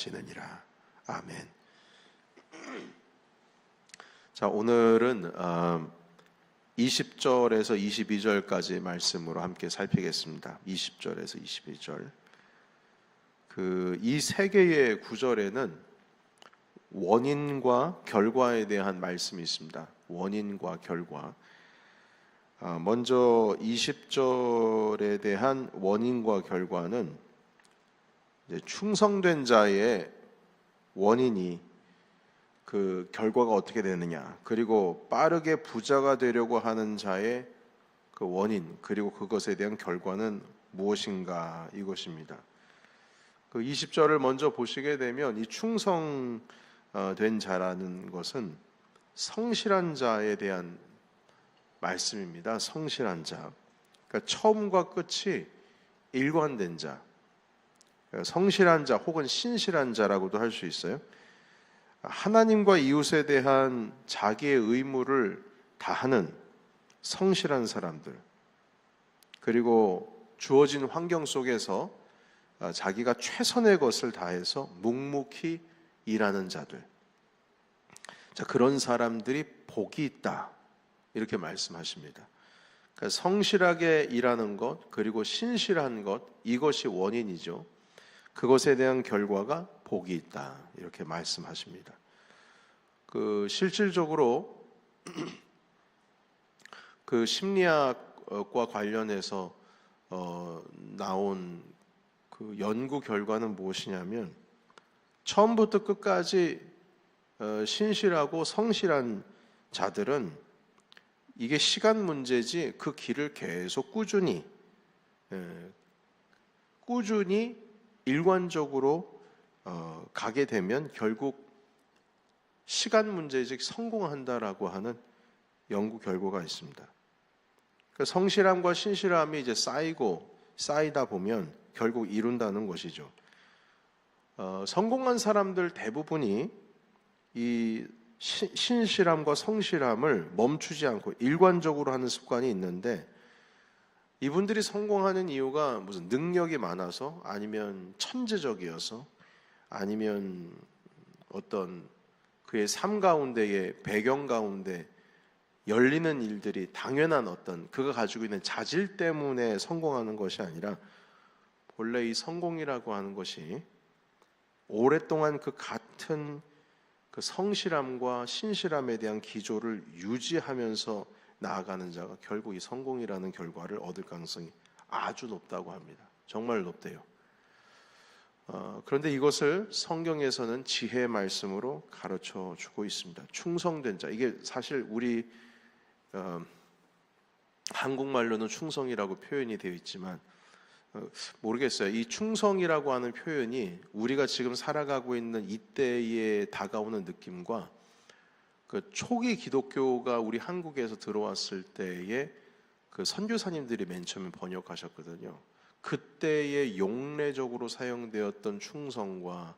하시느니라. 아멘. 자, 오늘은 20절에서 22절까지 말씀으로 함께 살피겠습니다. 20절에서 22절. 이 세 개의 구절에는 원인과 결과에 대한 말씀이 있습니다. 원인과 결과. 먼저 20절에 대한 원인과 결과는 이제 충성된 자의 원인이 그 결과가 어떻게 되느냐, 그리고 빠르게 부자가 되려고 하는 자의 그 원인, 그리고 그것에 대한 결과는 무엇인가, 이것입니다. 그 20절을 먼저 보시게 되면 이 충성된 자라는 것은 성실한 자에 대한 말씀입니다. 성실한 자. 그러니까 처음과 끝이 일관된 자. 성실한 자 혹은 신실한 자라고도 할 수 있어요. 하나님과 이웃에 대한 자기의 의무를 다하는 성실한 사람들, 그리고 주어진 환경 속에서 자기가 최선의 것을 다해서 묵묵히 일하는 자들, 자, 그런 사람들이 복이 있다, 이렇게 말씀하십니다. 그러니까 성실하게 일하는 것, 그리고 신실한 것, 이것이 원인이죠. 그것에 대한 결과가 복이 있다, 이렇게 말씀하십니다. 실질적으로 심리학과 관련해서 나온 연구 결과는 무엇이냐면, 처음부터 끝까지 신실하고 성실한 자들은 이게 시간 문제지, 그 길을 계속 꾸준히 일관적으로 가게 되면 결국 시간 문제지 성공한다라고 하는 연구 결과가 있습니다. 성실함과 신실함이 이제 쌓이다 보면 결국 이룬다는 것이죠. 성공한 사람들 대부분이 이 신실함과 성실함을 멈추지 않고 일관적으로 하는 습관이 있는데, 이분들이 성공하는 이유가 무슨 능력이 많아서, 아니면 천재적이어서, 아니면 어떤 그의 삶 가운데의 배경 가운데 열리는 일들이 당연한 어떤 그가 가지고 있는 자질 때문에 성공하는 것이 아니라, 본래 이 성공이라고 하는 것이 오랫동안 그 같은 그 성실함과 신실함에 대한 기조를 유지하면서 나아가는 자가 결국 이 성공이라는 결과를 얻을 가능성이 아주 높다고 합니다. 정말 높대요. 그런데 이것을 성경에서는 지혜의 말씀으로 가르쳐 주고 있습니다. 충성된 자, 이게 사실 우리 한국말로는 충성이라고 표현이 되어 있지만, 모르겠어요. 이 충성이라고 하는 표현이 우리가 지금 살아가고 있는 이때에 다가오는 느낌과 그 초기 기독교가 우리 한국에서 들어왔을 때에 그 선교사님들이 맨 처음에 번역하셨거든요. 그때의 용례적으로 사용되었던 충성과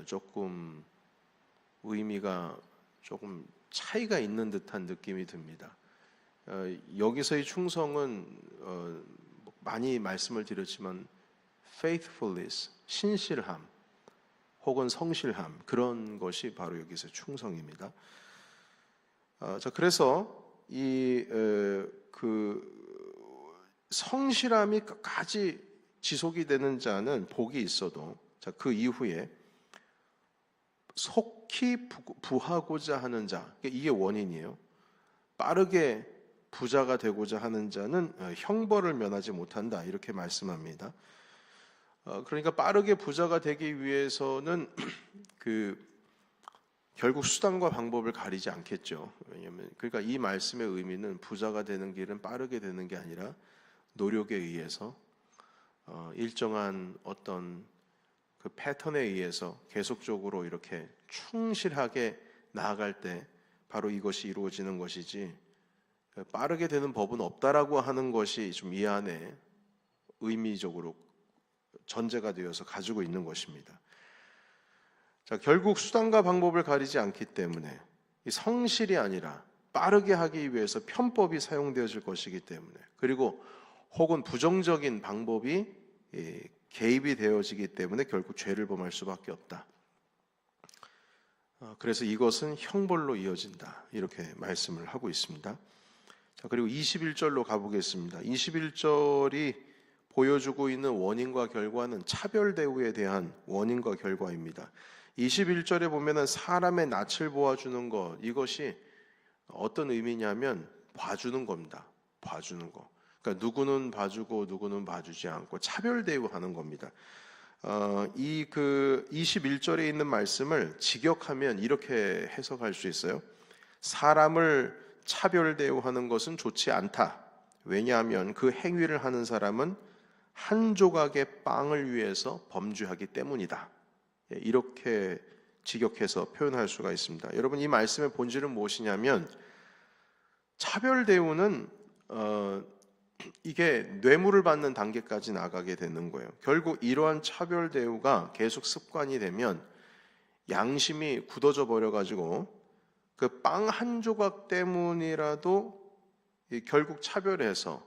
조금 의미가 조금 차이가 있는 듯한 느낌이 듭니다. 여기서의 충성은 많이 말씀을 드렸지만 faithfulness, 신실함 혹은 성실함, 그런 것이 바로 여기서 충성입니다. 자, 그래서 성실함이 끝까지 지속이 되는 자는 복이 있어도, 자, 그 이후에 속히 부하고자 하는 자, 이게 원인이에요. 빠르게 부자가 되고자 하는 자는 형벌을 면하지 못한다, 이렇게 말씀합니다. 그러니까 빠르게 부자가 되기 위해서는 결국 수단과 방법을 가리지 않겠죠. 왜냐하면 그러니까 이 말씀의 의미는 부자가 되는 길은 빠르게 되는 게 아니라 노력에 의해서 일정한 어떤 그 패턴에 의해서 계속적으로 이렇게 충실하게 나아갈 때 바로 이것이 이루어지는 것이지, 빠르게 되는 법은 없다라고 하는 것이 좀 이 안에 의미적으로 전제가 되어서 가지고 있는 것입니다. 자, 결국 수단과 방법을 가리지 않기 때문에 이 성실이 아니라 빠르게 하기 위해서 편법이 사용되어질 것이기 때문에, 그리고 혹은 부정적인 방법이 개입이 되어지기 때문에 결국 죄를 범할 수밖에 없다. 그래서 이것은 형벌로 이어진다. 이렇게 말씀을 하고 있습니다. 자, 그리고 21절로 가보겠습니다. 21절이 보여주고 있는 원인과 결과는 차별 대우에 대한 원인과 결과입니다. 21절에 보면은 사람의 낯을 보아주는 것, 이것이 어떤 의미냐면 봐주는 겁니다. 봐주는 거. 그러니까 누구는 봐주고 누구는 봐주지 않고 차별 대우하는 겁니다. 이 21절에 있는 말씀을 직역하면 이렇게 해석할 수 있어요. 사람을 차별 대우하는 것은 좋지 않다. 왜냐하면 그 행위를 하는 사람은 한 조각의 빵을 위해서 범죄하기 때문이다. 이렇게 직역해서 표현할 수가 있습니다. 여러분, 이 말씀의 본질은 무엇이냐면 차별 대우는 이게 뇌물을 받는 단계까지 나가게 되는 거예요. 결국 이러한 차별 대우가 계속 습관이 되면 양심이 굳어져 버려가지고 그 빵 한 조각 때문이라도 결국 차별해서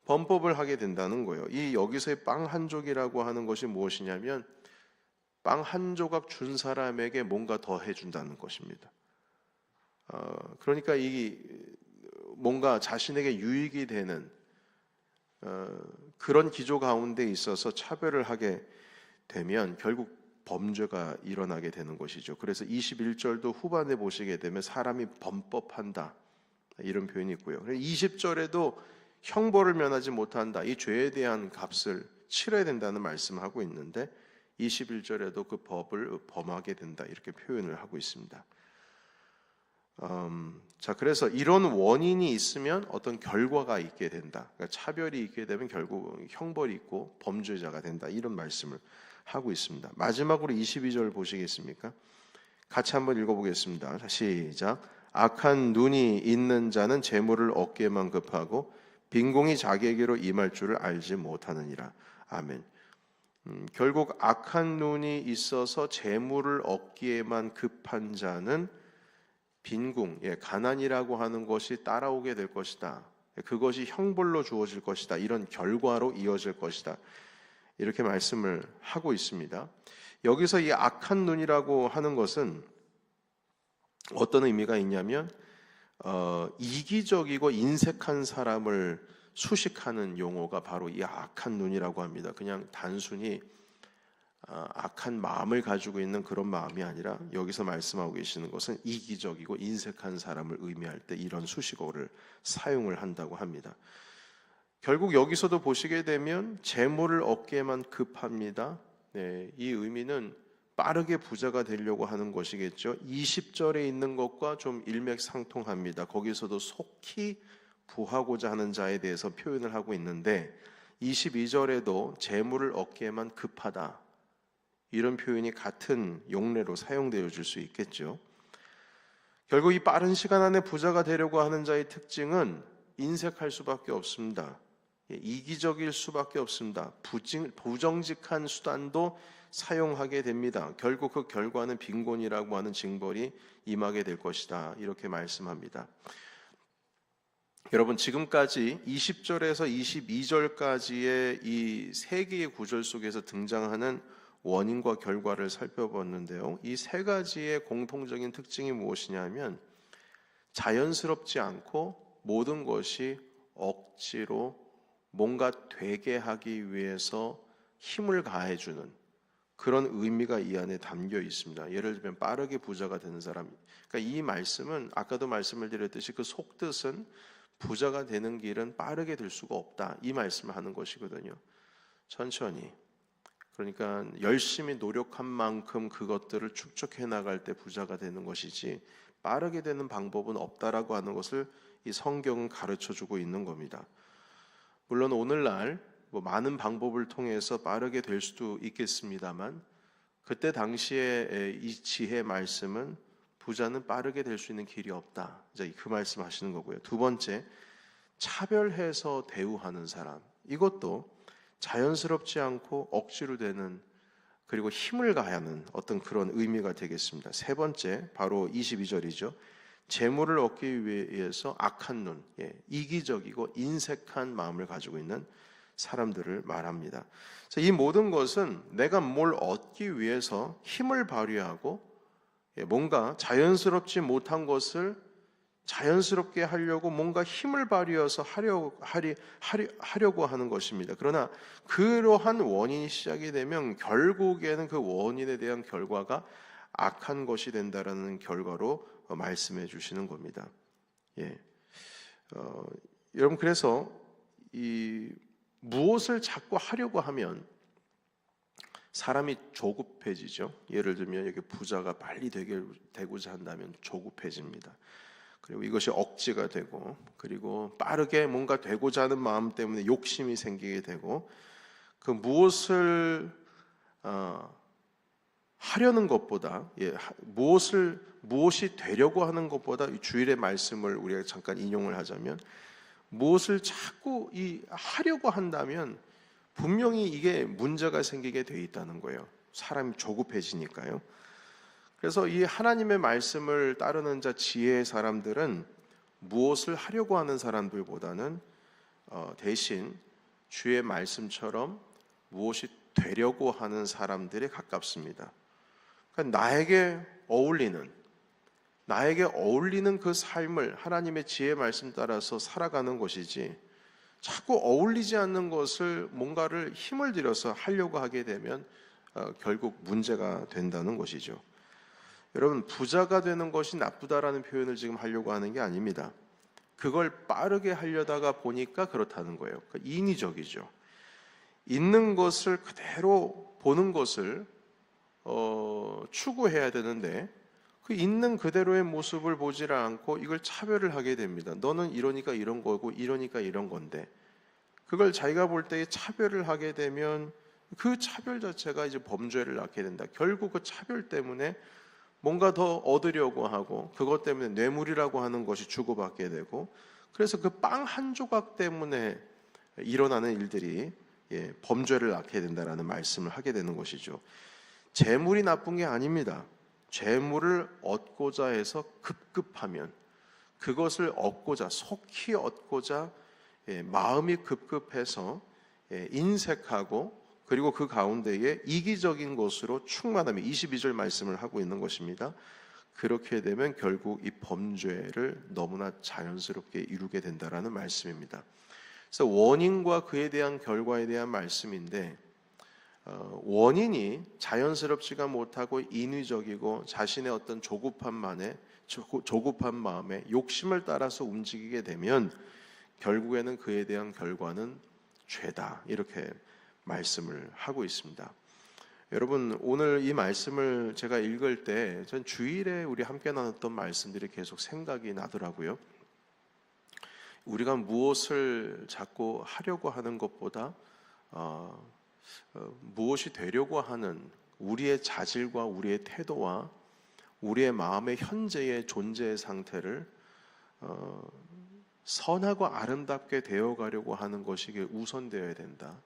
범법을 하게 된다는 거예요. 이 여기서의 빵 한 조각이라고 하는 것이 무엇이냐면 빵 한 조각 준 사람에게 뭔가 더 해준다는 것입니다. 그러니까 이 뭔가 자신에게 유익이 되는 그런 기조 가운데 있어서 차별을 하게 되면 결국 범죄가 일어나게 되는 것이죠. 그래서 21절도 후반에 보시게 되면 사람이 범법한다 이런 표현이 있고요. 20절에도 형벌을 면하지 못한다. 이 죄에 대한 값을 치러야 된다는 말씀을 하고 있는데 21절에도 그 법을 범하게 된다 이렇게 표현을 하고 있습니다. 자, 그래서 이런 원인이 있으면 어떤 결과가 있게 된다. 그러니까 차별이 있게 되면 결국 형벌이 있고 범죄자가 된다. 이런 말씀을 하고 있습니다. 마지막으로 22절 보시겠습니까? 같이 한번 읽어보겠습니다. 시작. 악한 눈이 있는 자는 재물을 얻기에만 급하고 빈공이 자기에게로 임할 줄을 알지 못하느니라. 아멘. 결국 악한 눈이 있어서 재물을 얻기에만 급한 자는 빈궁, 가난이라고 하는 것이 따라오게 될 것이다. 그것이 형벌로 주어질 것이다. 이런 결과로 이어질 것이다. 이렇게 말씀을 하고 있습니다. 여기서 이 악한 눈이라고 하는 것은 어떤 의미가 있냐면 이기적이고 인색한 사람을 수식하는 용어가 바로 이 악한 눈이라고 합니다. 그냥 단순히 악한 마음을 가지고 있는 그런 마음이 아니라 여기서 말씀하고 계시는 것은 이기적이고 인색한 사람을 의미할 때 이런 수식어를 사용을 한다고 합니다. 결국 여기서도 보시게 되면 재물을 얻기에만 급합니다. 네, 이 의미는 빠르게 부자가 되려고 하는 것이겠죠. 20절에 있는 것과 좀 일맥상통합니다. 거기서도 속히 부하고자 하는 자에 대해서 표현을 하고 있는데 22절에도 재물을 얻기에만 급하다. 이런 표현이 같은 용례로 사용되어질 수 있겠죠. 결국 이 빠른 시간 안에 부자가 되려고 하는 자의 특징은 인색할 수밖에 없습니다. 이기적일 수밖에 없습니다. 부정직한 수단도 사용하게 됩니다. 결국 그 결과는 빈곤이라고 하는 징벌이 임하게 될 것이다. 이렇게 말씀합니다. 여러분, 지금까지 20절에서 22절까지의 이 세 개의 구절 속에서 등장하는 원인과 결과를 살펴봤는데요. 이 세 가지의 공통적인 특징이 무엇이냐면 자연스럽지 않고 모든 것이 억지로 뭔가 되게 하기 위해서 힘을 가해주는 그런 의미가 이 안에 담겨 있습니다. 예를 들면 빠르게 부자가 되는 사람. 그러니까 이 말씀은 아까도 말씀을 드렸듯이 그 속뜻은 부자가 되는 길은 빠르게 될 수가 없다. 이 말씀을 하는 것이거든요. 천천히. 그러니까 열심히 노력한 만큼 그것들을 축적해 나갈 때 부자가 되는 것이지 빠르게 되는 방법은 없다라고 하는 것을 이 성경은 가르쳐주고 있는 겁니다. 물론 오늘날 많은 방법을 통해서 빠르게 될 수도 있겠습니다만 그때 당시에 이 지혜 말씀은 부자는 빠르게 될 수 있는 길이 없다. 이제 그 말씀하시는 거고요. 두 번째, 차별해서 대우하는 사람. 이것도 자연스럽지 않고 억지로 되는 그리고 힘을 가하는 어떤 그런 의미가 되겠습니다. 세 번째, 바로 22절이죠. 재물을 얻기 위해서 악한 눈, 이기적이고 인색한 마음을 가지고 있는 사람들을 말합니다. 그래서 이 모든 것은 내가 뭘 얻기 위해서 힘을 발휘하고 뭔가 자연스럽지 못한 것을 자연스럽게 하려고 뭔가 힘을 발휘해서 하려고 하는 것입니다. 그러나 그러한 원인이 시작이 되면 결국에는 그 원인에 대한 결과가 악한 것이 된다라는 결과로 말씀해 주시는 겁니다. 예. 여러분, 그래서 이 무엇을 자꾸 하려고 하면 사람이 조급해지죠. 예를 들면 여기 부자가 빨리 되고자 한다면 조급해집니다. 그리고 이것이 억지가 되고, 그리고 빠르게 뭔가 되고자 하는 마음 때문에 욕심이 생기게 되고, 그 무엇을 하려는 것보다, 무엇이 되려고 하는 것보다, 이 주일의 말씀을 우리가 잠깐 인용을 하자면, 무엇을 자꾸 하려고 한다면 분명히 이게 문제가 생기게 돼 있다는 거예요. 사람이 조급해지니까요. 그래서 이 하나님의 말씀을 따르는 자, 지혜의 사람들은 무엇을 하려고 하는 사람들보다는 대신 주의 말씀처럼 무엇이 되려고 하는 사람들에 가깝습니다. 그러니까 나에게 어울리는 그 삶을 하나님의 지혜의 말씀 따라서 살아가는 것이지, 자꾸 어울리지 않는 것을 뭔가를 힘을 들여서 하려고 하게 되면 결국 문제가 된다는 것이죠. 여러분, 부자가 되는 것이 나쁘다라는 표현을 지금 하려고 하는 게 아닙니다. 그걸 빠르게 하려다가 보니까 그렇다는 거예요. 그러니까 인위적이죠. 있는 것을 그대로 보는 것을 추구해야 되는데, 그 있는 그대로의 모습을 보질 않고 이걸 차별을 하게 됩니다. 너는 이러니까 이런 거고 이러니까 이런 건데, 그걸 자기가 볼 때에 차별을 하게 되면 그 차별 자체가 이제 범죄를 낳게 된다. 결국 그 차별 때문에 뭔가 더 얻으려고 하고, 그것 때문에 뇌물이라고 하는 것이 주고받게 되고, 그래서 그 빵 한 조각 때문에 일어나는 일들이 범죄를 낳게 된다라는 말씀을 하게 되는 것이죠. 재물이 나쁜 게 아닙니다. 재물을 얻고자 해서 급급하면, 그것을 얻고자, 속히 얻고자 마음이 급급해서 인색하고, 그리고 그 가운데에 이기적인 것으로 충만함이 22절 말씀을 하고 있는 것입니다. 그렇게 되면 결국 이 범죄를 너무나 자연스럽게 이루게 된다라는 말씀입니다. 그래서 원인과 그에 대한 결과에 대한 말씀인데, 원인이 자연스럽지가 못하고 인위적이고 자신의 어떤 조급한 마음에 욕심을 따라서 움직이게 되면 결국에는 그에 대한 결과는 죄다, 이렇게 말씀을 하고 있습니다. 여러분, 오늘 이 말씀을 제가 읽을 때 전 주일에 우리 함께 나눴던 말씀들이 계속 생각이 나더라고요. 우리가 무엇을 자꾸 하려고 하는 것보다 무엇이 되려고 하는 우리의 자질과 우리의 태도와 우리의 마음의 현재의 존재의 상태를 선하고 아름답게 되어가려고 하는 것이 우선되어야 된다.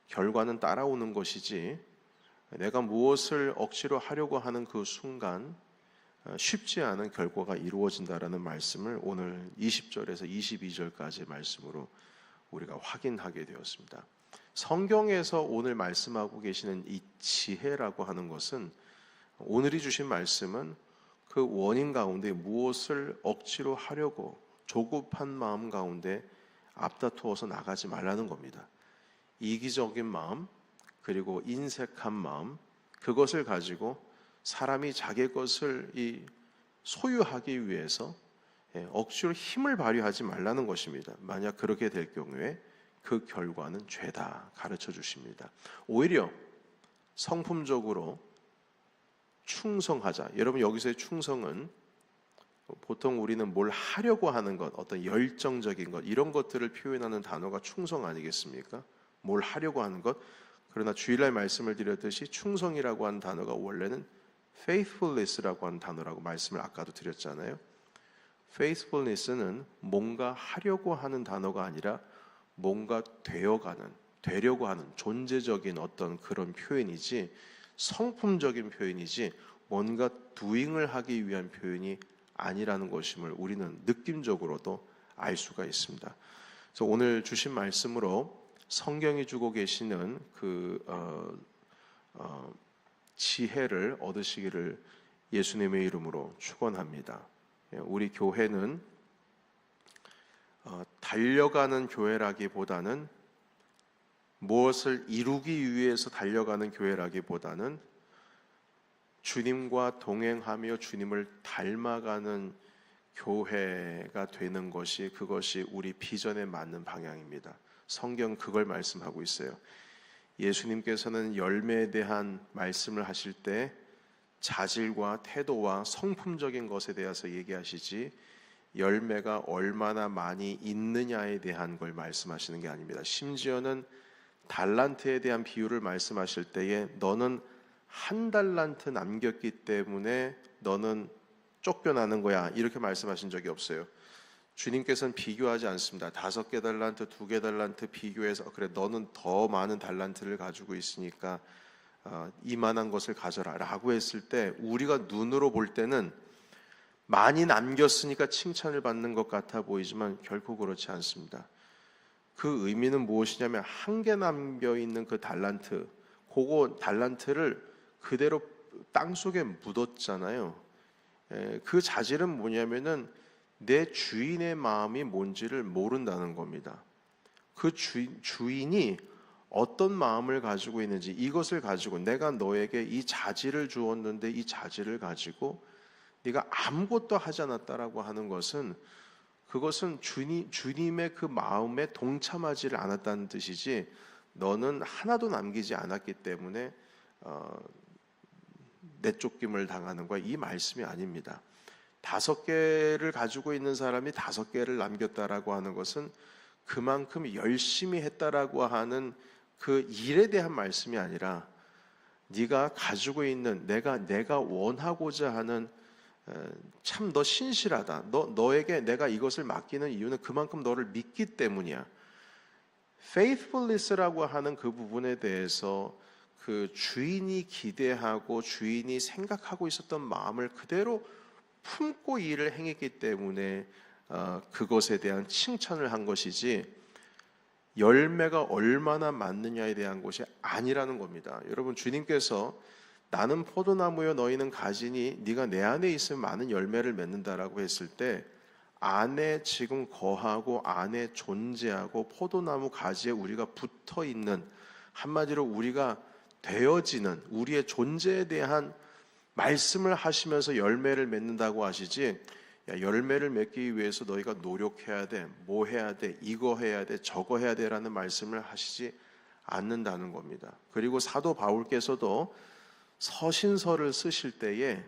결과는 따라오는 것이지, 내가 무엇을 억지로 하려고 하는 그 순간 쉽지 않은 결과가 이루어진다라는 말씀을 오늘 20절에서 22절까지 말씀으로 우리가 확인하게 되었습니다. 성경에서 오늘 말씀하고 계시는 이 지혜라고 하는 것은, 오늘이 주신 말씀은 그 원인 가운데 무엇을 억지로 하려고 조급한 마음 가운데 앞다투어서 나가지 말라는 겁니다. 이기적인 마음, 그리고 인색한 마음, 그것을 가지고 사람이 자기 것을 소유하기 위해서 억지로 힘을 발휘하지 말라는 것입니다. 만약 그렇게 될 경우에 그 결과는 죄다 가르쳐 주십니다. 오히려 성품적으로 충성하자. 여러분, 여기서의 충성은 보통 우리는 뭘 하려고 하는 것, 어떤 열정적인 것, 이런 것들을 표현하는 단어가 충성 아니겠습니까? 뭘 하려고 하는 것. 그러나 주일날 말씀을 드렸듯이 충성이라고 하는 단어가 원래는 faithfulness라고 하는 단어라고 말씀을 아까도 드렸잖아요. faithfulness는 뭔가 하려고 하는 단어가 아니라 뭔가 되려고 하는 존재적인 어떤 그런 표현이지, 성품적인 표현이지 뭔가 doing을 하기 위한 표현이 아니라는 것임을 우리는 느낌적으로도 알 수가 있습니다. 그래서 오늘 주신 말씀으로 성경이 주고 계시는 지혜를 얻으시기를 예수님의 이름으로 축원합니다. 우리 교회는 달려가는 교회라기보다는, 무엇을 이루기 위해서 달려가는 교회라기보다는 주님과 동행하며 주님을 닮아가는 교회가 되는 것이, 그것이 우리 비전에 맞는 방향입니다. 성경 그걸 말씀하고 있어요. 예수님께서는 열매에 대한 말씀을 하실 때 자질과 태도와 성품적인 것에 대해서 얘기하시지, 열매가 얼마나 많이 있느냐에 대한 걸 말씀하시는 게 아닙니다. 심지어는 달란트에 대한 비유를 말씀하실 때에 너는 1달란트 남겼기 때문에 너는 쫓겨나는 거야, 이렇게 말씀하신 적이 없어요. 주님께서는 비교하지 않습니다. 5개 달란트, 2개 달란트 비교해서 그래 너는 더 많은 달란트를 가지고 있으니까 이만한 것을 가져라 라고 했을 때, 우리가 눈으로 볼 때는 많이 남겼으니까 칭찬을 받는 것 같아 보이지만 결코 그렇지 않습니다. 그 의미는 무엇이냐면, 1개 남겨있는 그 달란트, 그거 달란트를 그대로 땅속에 묻었잖아요. 그 자질은 뭐냐면은 내 주인의 마음이 뭔지를 모른다는 겁니다. 그 주인이 어떤 마음을 가지고 있는지, 이것을 가지고 내가 너에게 이 자질을 주었는데 이 자질을 가지고 네가 아무것도 하지 않았다라고 하는 것은, 그것은 주님의 그 마음에 동참하지를 않았다는 뜻이지, 너는 하나도 남기지 않았기 때문에 내쫓김을 당하는 거야, 이 말씀이 아닙니다. 5개를 가지고 있는 사람이 5개를 남겼다라고 하는 것은 그만큼 열심히 했다라고 하는 그 일에 대한 말씀이 아니라, 네가 가지고 있는 내가 원하고자 하는, 참 너 신실하다, 너에게 내가 이것을 맡기는 이유는 그만큼 너를 믿기 때문이야. faithfulness라고 하는 그 부분에 대해서 그 주인이 기대하고 주인이 생각하고 있었던 마음을 그대로 품고 일을 행했기 때문에 그것에 대한 칭찬을 한 것이지, 열매가 얼마나 많느냐에 대한 것이 아니라는 겁니다. 여러분, 주님께서 나는 포도나무여 너희는 가지니 네가 내 안에 있으면 많은 열매를 맺는다라고 했을 때, 안에 지금 거하고 안에 존재하고 포도나무 가지에 우리가 붙어 있는, 한마디로 우리가 되어지는 우리의 존재에 대한 말씀을 하시면서 열매를 맺는다고 하시지, 야, 열매를 맺기 위해서 너희가 노력해야 돼, 뭐 해야 돼, 이거 해야 돼, 저거 해야 돼라는 말씀을 하시지 않는다는 겁니다. 그리고 사도 바울께서도 서신서를 쓰실 때에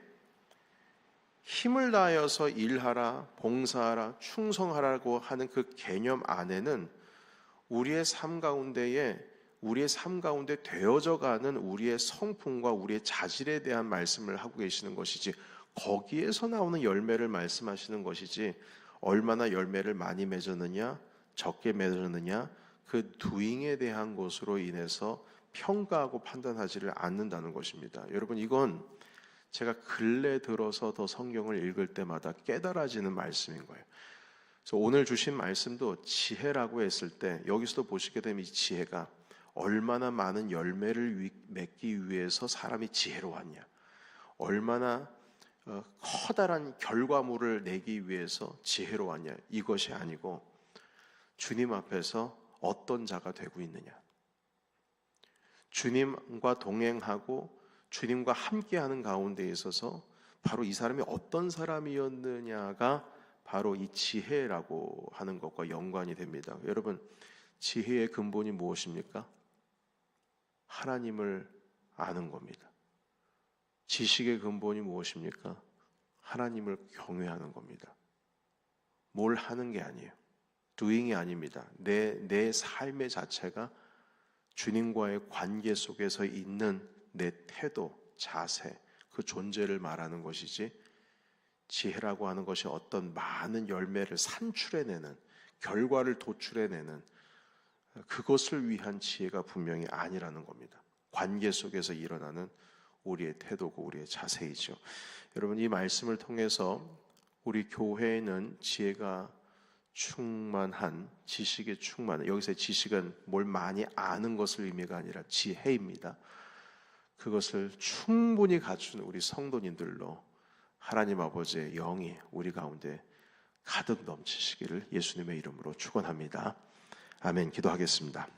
힘을 다하여서 일하라, 봉사하라, 충성하라고 하는 그 개념 안에는 우리의 삶 가운데 되어져가는 우리의 성품과 우리의 자질에 대한 말씀을 하고 계시는 것이지, 거기에서 나오는 열매를 말씀하시는 것이지, 얼마나 열매를 많이 맺었느냐 적게 맺었느냐 그 doing에 대한 것으로 인해서 평가하고 판단하지를 않는다는 것입니다. 여러분, 이건 제가 근래 들어서 더 성경을 읽을 때마다 깨달아지는 말씀인 거예요. 그래서 오늘 주신 말씀도 지혜라고 했을 때, 여기서도 보시게 되면 이 지혜가 얼마나 많은 열매를 맺기 위해서 사람이 지혜로웠냐, 얼마나 커다란 결과물을 내기 위해서 지혜로웠냐, 이것이 아니고 주님 앞에서 어떤 자가 되고 있느냐, 주님과 동행하고 주님과 함께하는 가운데 있어서 바로 이 사람이 어떤 사람이었느냐가 바로 이 지혜라고 하는 것과 연관이 됩니다. 여러분, 지혜의 근본이 무엇입니까? 하나님을 아는 겁니다. 지식의 근본이 무엇입니까? 하나님을 경외하는 겁니다. 뭘 하는 게 아니에요. doing이 아닙니다. 내 삶의 자체가 주님과의 관계 속에서 있는 내 태도, 자세, 그 존재를 말하는 것이지, 지혜라고 하는 것이 어떤 많은 열매를 산출해내는, 결과를 도출해내는 그것을 위한 지혜가 분명히 아니라는 겁니다. 관계 속에서 일어나는 우리의 태도고 우리의 자세이죠. 여러분, 이 말씀을 통해서 우리 교회에는 지혜가 충만한 지식에 충만한, 여기서의 지식은 뭘 많이 아는 것을 의미가 아니라 지혜입니다. 그것을 충분히 갖춘 우리 성도님들로 하나님 아버지의 영이 우리 가운데 가득 넘치시기를 예수님의 이름으로 축원합니다. 아멘. 기도하겠습니다.